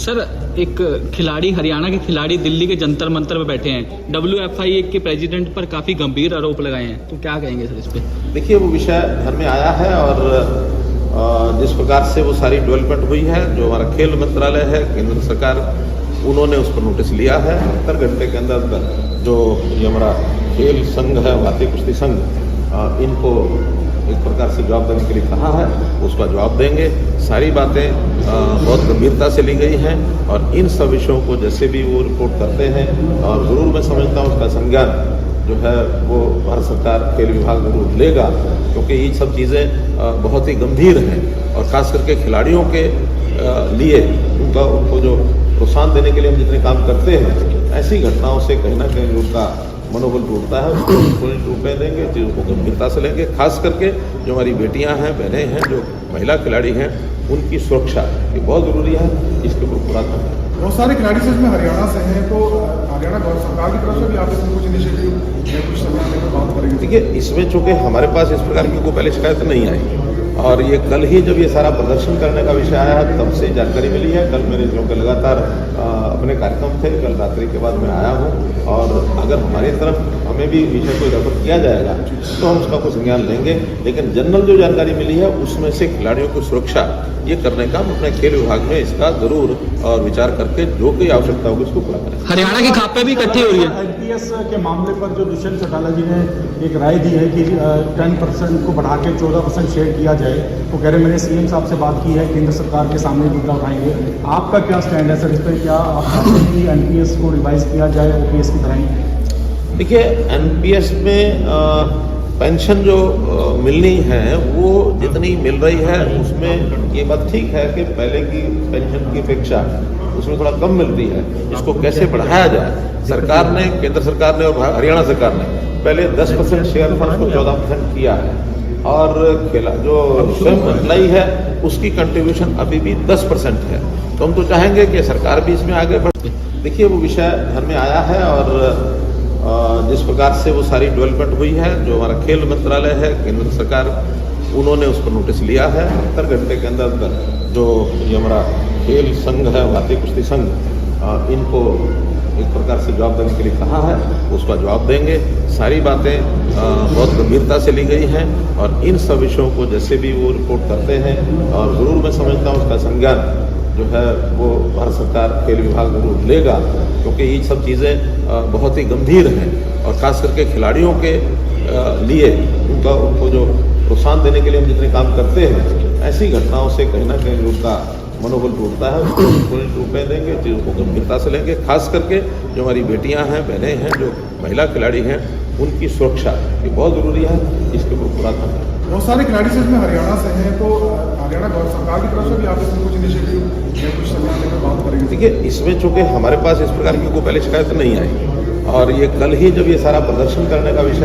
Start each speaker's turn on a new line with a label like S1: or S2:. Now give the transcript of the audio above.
S1: Sir, एक खिलाड़ी, हरियाणा के खिलाड़ी दिल्ली के जंतर मंतर पर बैठे हैं, WFI के प्रेसिडेंट पर काफ़ी गंभीर आरोप लगाए हैं, तो क्या कहेंगे सर इस पे?
S2: देखिए, वो विषय ध्यान में आया है और जिस प्रकार से वो सारी डेवलपमेंट हुई है, जो हमारा खेल मंत्रालय है, केंद्र सरकार, उन्होंने उस पर नोटिस लिया है। 70 घंटे के अंदर जो ये हमारा खेल संघ है, भारतीय कुश्ती संघ, इनको एक प्रकार से जवाब देने के लिए कहा है, उसका जवाब देंगे। सारी बातें बहुत गंभीरता से ली गई हैं और इन सब विषयों को जैसे भी वो रिपोर्ट करते हैं और ज़रूर मैं समझता हूँ उसका संज्ञान जो है वो भारत सरकार खेल विभाग जरूर लेगा, क्योंकि ये सब चीज़ें बहुत ही गंभीर हैं और ख़ास करके खिलाड़ियों के लिए उनको जो प्रोत्साहन देने के लिए हम जितने काम करते हैं, ऐसी घटनाओं से कहीं ना कहीं उनका मनोबल टूटता है। उसको पूरी टूटने देंगे, चीज़ों को गंभीरता से लेंगे। खास करके जो हमारी बेटियां हैं, बहनें हैं, जो महिला खिलाड़ी हैं, उनकी सुरक्षा ये बहुत ज़रूरी है, इसके ऊपर पूरा ध्यान दें।
S3: बहुत सारे खिलाड़ी से इसमें हरियाणा से हैं, तो हरियाणा सरकार की तरफ से भी आप इसमें कुछ इनिशिएटिव या कुछ समझाने की बात करेंगे?
S2: देखिए, इसमें चूँकि हमारे पास इस प्रकार की कोई पहले शिकायत नहीं आई और ये कल ही जब ये सारा प्रदर्शन करने का विषय आया है तब से जानकारी मिली है। कल मेरे जो के लगातार अपने कार्यक्रम थे, कल रात्रि के बाद मैं आया हूँ और अगर हमारी तरफ हमें भी विषय को रेफर किया जाएगा तो हम उसका कुछ संज्ञान लेंगे, लेकिन जनरल जो जानकारी मिली है उसमें से खिलाड़ियों की सुरक्षा ये करने का हम अपने खेल विभाग में इसका जरूर और विचार करके जो कोई आवश्यकता होगी उसको पूरा करें।
S1: हरियाणा की खापें भी इकट्ठी हो रही है।
S4: एनपीएस के मामले पर जो दुष्यंत चौटाला जी ने एक राय दी है कि 10% को बढ़ा के 14% शेयर किया जाए, वो कह रहे मैंने सीएम साहब से बात की है, केंद्र सरकार के सामने मुद्दा उठाएंगे। आपका क्या स्टैंड है सर इस पर? क्या आप चाहते हैं कि एनपीएस को रिवाइज किया जाए ओपीएस की तरह ही?
S2: देखिए, एनपीएस में पेंशन जो मिलनी है वो जितनी मिल रही है उसमें ये बात ठीक है कि पहले की पेंशन की अपेक्षा उसमें थोड़ा कम मिल रही है। इसको कैसे बढ़ाया जाए? सरकार ने, केंद्र सरकार ने और हरियाणा सरकार ने पहले 10% शेयर फंड को 14% किया है और जो स्वयं एम्प्लॉई है उसकी कंट्रीब्यूशन अभी भी 10% है। तो हम तो चाहेंगे कि सरकार भी इसमें आगे बढ़े। देखिए, वो विषय ध्यान में आया है और जिस प्रकार से वो सारी डेवलपमेंट हुई है, जो हमारा खेल मंत्रालय है, केंद्र सरकार, उन्होंने उस पर नोटिस लिया है। 70 घंटे के अंदर जो ये हमारा खेल संघ है, भारतीय कुश्ती संघ, इनको एक प्रकार से जवाब देने के लिए कहा है, उसका जवाब देंगे। सारी बातें बहुत गंभीरता से ली गई हैं और इन सब विषयों को जैसे भी वो रिपोर्ट करते हैं और ज़रूर मैं समझता हूँ उसका संज्ञान जो है वो भारत सरकार खेल विभाग जरूर लेगा, क्योंकि ये सब चीज़ें बहुत ही गंभीर हैं और ख़ास करके खिलाड़ियों के लिए उनको जो प्रोत्साहन देने के लिए हम जितने काम करते हैं, ऐसी घटनाओं से कहीं ना कहीं उनका मनोबल टूटता है। उसको पूरी टूटने देंगे, चीज़ों को गंभीरता से लेंगे। खास करके जो हमारी बेटियां हैं, बहनें हैं, जो महिला खिलाड़ी हैं, उनकी सुरक्षा ये बहुत ज़रूरी है, इसके ऊपर पूरा ध्यान दें।
S3: बहुत सारे खिलाड़ी से इसमें हरियाणा से हैं, तो हरियाणा सरकार की तरफ से भी आप इसमें कुछ इनिशिएटिव या कुछ समझाने की बात करेंगे?
S2: देखिए, इसमें चूँकि हमारे पास इस प्रकार की कोई पहले शिकायत नहीं आई और ये कल ही जब ये सारा प्रदर्शन करने का विषय